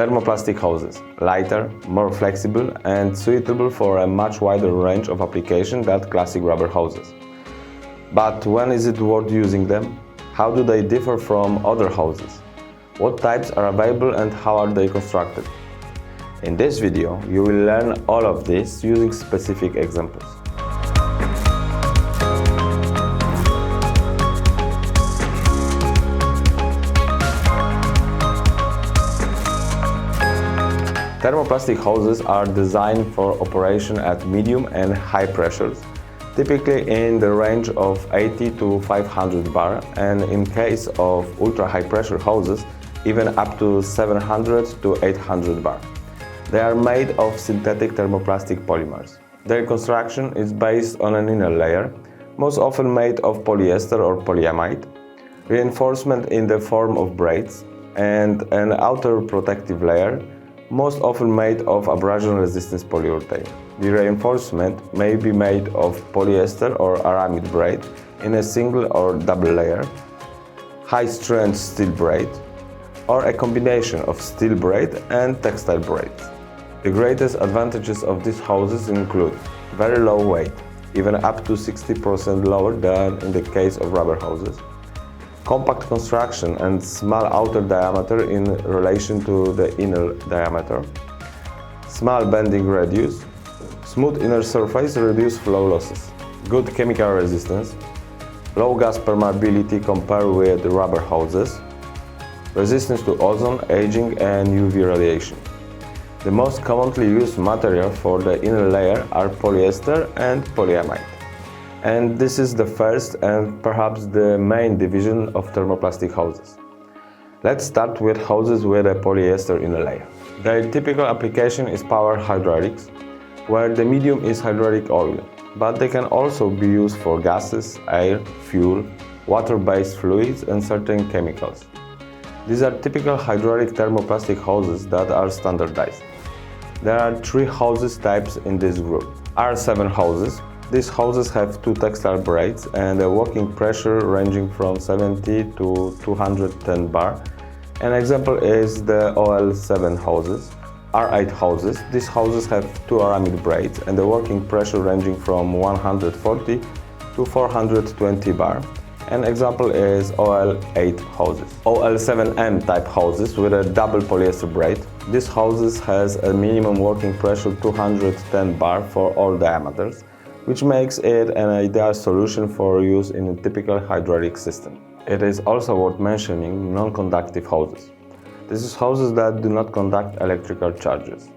Thermoplastic hoses, lighter, more flexible and suitable for a much wider range of application than classic rubber hoses. But when is it worth using them? How do they differ from other hoses? What types are available and how are they constructed? In this video, you will learn all of this using specific examples. Thermoplastic hoses are designed for operation at medium and high pressures, typically in the range of 80 to 500 bar, and in case of ultra-high pressure hoses, even up to 700 to 800 bar. They are made of synthetic thermoplastic polymers. Their construction is based on an inner layer, most often made of polyester or polyamide, reinforcement in the form of braids, and an outer protective layer, most often made of abrasion-resistant polyurethane. The reinforcement may be made of polyester or aramid braid in a single or double layer, high-strength steel braid, or a combination of steel braid and textile braid. The greatest advantages of these hoses include very low weight, even up to 60% lower than in the case of rubber hoses, compact construction and small outer diameter in relation to the inner diameter, small bending radius, smooth inner surface, reduced flow losses, good chemical resistance, low gas permeability compared with the rubber hoses, resistance to ozone, aging and UV radiation. The most commonly used material for the inner layer are polyester and polyamide. And this is the first and perhaps the main division of thermoplastic hoses. Let's start with hoses with a polyester inner layer. Their typical application is power hydraulics, where the medium is hydraulic oil, but they can also be used for gases, air, fuel, water-based fluids and certain chemicals. These are typical hydraulic thermoplastic hoses that are standardized. There are three hoses types in this group. R7 hoses. These hoses have two textile braids and a working pressure ranging from 70 to 210 bar. An example is the OL7 hoses. R8 hoses. These hoses have two aramid braids and a working pressure ranging from 140 to 420 bar. An example is OL8 hoses. OL7M type hoses with a double polyester braid. This hoses has a minimum working pressure 210 bar for all diameters, which makes it an ideal solution for use in a typical hydraulic system. It is also worth mentioning non-conductive hoses. This is hoses that do not conduct electrical charges.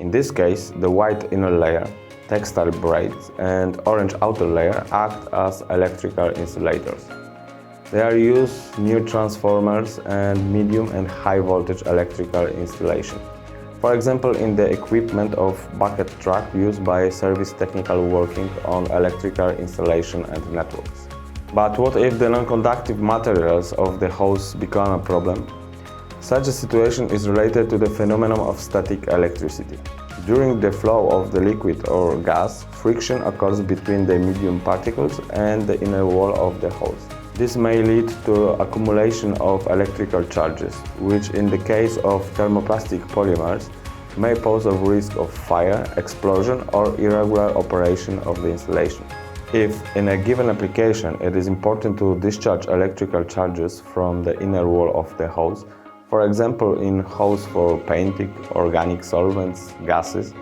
In this case, the white inner layer, textile braids and orange outer layer act as electrical insulators. They are used near transformers and medium and high voltage electrical installation. For example, in the equipment of bucket truck used by service technical working on electrical installation and networks. But what if the non-conductive materials of the hose become a problem? Such a situation is related to the phenomenon of static electricity. During the flow of the liquid or gas, friction occurs between the medium particles and the inner wall of the hose. This may lead to accumulation of electrical charges, which in the case of thermoplastic polymers may pose a risk of fire, explosion or irregular operation of the installation. If in a given application it is important to discharge electrical charges from the inner wall of the hose, for example in hose for painting, organic solvents, gases,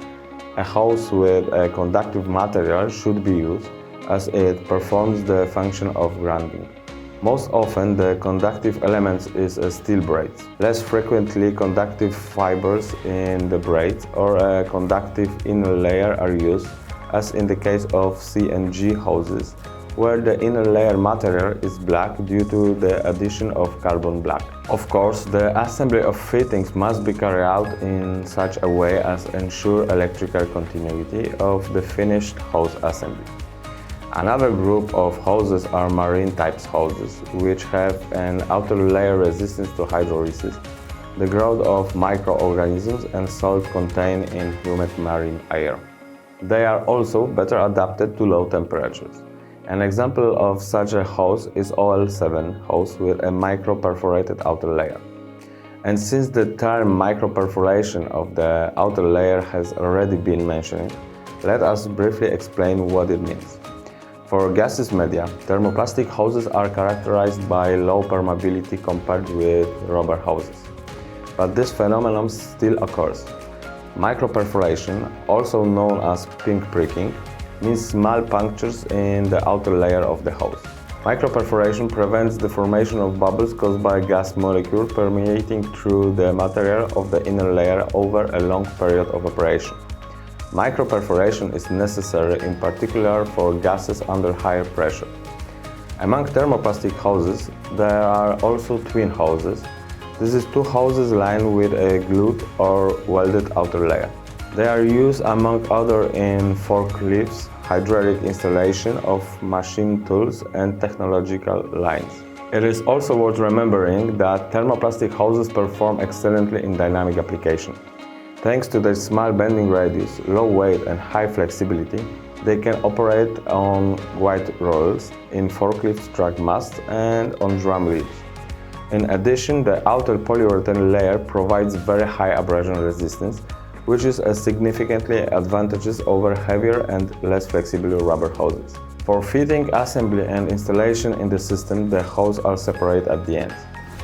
a hose with a conductive material should be used as it performs the function of grounding. Most often the conductive element is a steel braid. Less frequently conductive fibers in the braids or a conductive inner layer are used, as in the case of CNG hoses, where the inner layer material is black due to the addition of carbon black. Of course, the assembly of fittings must be carried out in such a way as ensure electrical continuity of the finished hose assembly. Another group of hoses are marine type hoses, which have an outer layer resistance to hydrolysis, the growth of microorganisms and salt contained in humid marine air. They are also better adapted to low temperatures. An example of such a hose is OL7 hose with a microperforated outer layer. And since the term microperforation of the outer layer has already been mentioned, let us briefly explain what it means. For gaseous media, thermoplastic hoses are characterized by low permeability compared with rubber hoses. But this phenomenon still occurs. Microperforation, also known as pinpricking, means small punctures in the outer layer of the hose. Microperforation prevents the formation of bubbles caused by gas molecules permeating through the material of the inner layer over a long period of operation. Microperforation is necessary in particular for gases under higher pressure. Among thermoplastic hoses, there are also twin hoses. This is two hoses lined with a glued or welded outer layer. They are used among others in forklifts, hydraulic installation of machine tools and technological lines. It is also worth remembering that thermoplastic hoses perform excellently in dynamic application. Thanks to their small bending radius, low weight and high flexibility, they can operate on wide rolls, in forklift truck masts and on drum lids. In addition, the outer polyurethane layer provides very high abrasion resistance, which is a significantly advantageous over heavier and less flexible rubber hoses. For fitting, assembly and installation in the system, the hoses are separate at the end.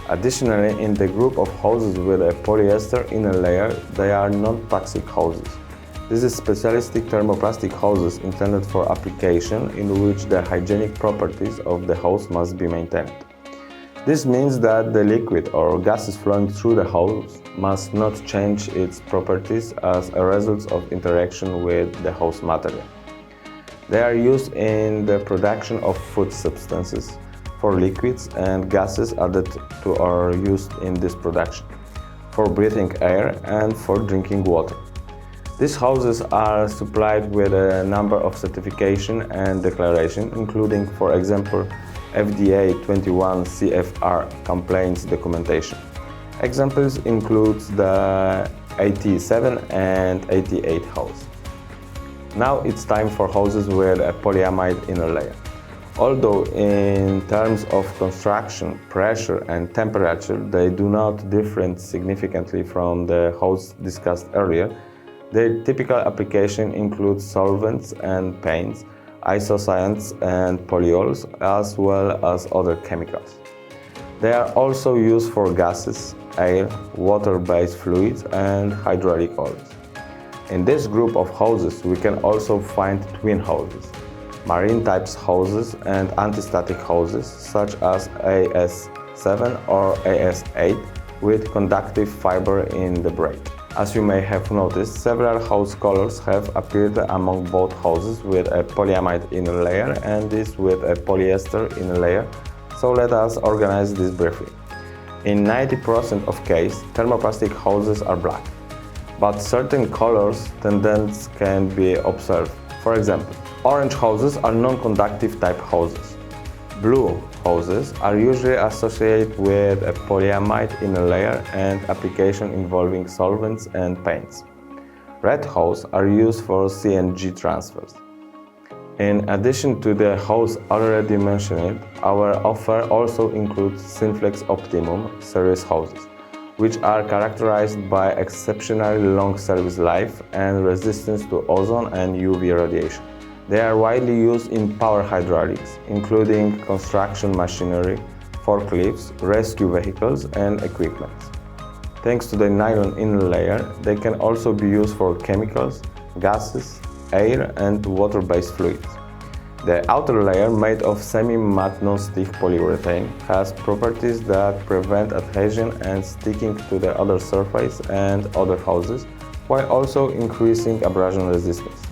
Additionally, in the group of hoses with a polyester inner layer, they are non-toxic hoses. This is specialistic thermoplastic hoses intended for application in which the hygienic properties of the hose must be maintained. This means that the liquid or gases flowing through the hose must not change its properties as a result of interaction with the hose material. They are used in the production of food substances, for liquids and gases added to or used in this production, for breathing air and for drinking water. These hoses are supplied with a number of certification and declaration, including, for example, FDA 21 CFR complaints documentation. Examples include the 87 and 88 hose. Now it's time for hoses with a polyamide inner layer. Although in terms of construction, pressure and temperature they do not differ significantly from the hose discussed earlier, their typical application includes solvents and paints, isocyanates and polyols, as well as other chemicals. They are also used for gases, air, water-based fluids and hydraulic oils. In this group of hoses we can also find twin hoses, marine types hoses and antistatic hoses such as AS7 or AS8 with conductive fiber in the braid. As you may have noticed, several hose colors have appeared among both hoses with a polyamide inner layer and this with a polyester inner layer, so let us organize this briefly. In 90% of cases, thermoplastic hoses are black, but certain colors tendencies can be observed. For example, orange hoses are non-conductive type hoses. Blue hoses are usually associated with a polyamide inner layer and application involving solvents and paints. Red hoses are used for CNG transfers. In addition to the hose already mentioned, our offer also includes Synflex Optimum series hoses, which are characterized by exceptionally long service life and resistance to ozone and UV radiation. They are widely used in power hydraulics, including construction machinery, forklifts, rescue vehicles, and equipment. Thanks to the nylon inner layer, they can also be used for chemicals, gases, air, and water-based fluids. The outer layer, made of semi-matte non-stick polyurethane, has properties that prevent adhesion and sticking to the other surface and other hoses, while also increasing abrasion resistance.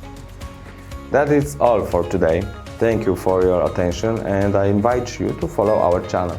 That is all for today. Thank you for your attention and I invite you to follow our channel.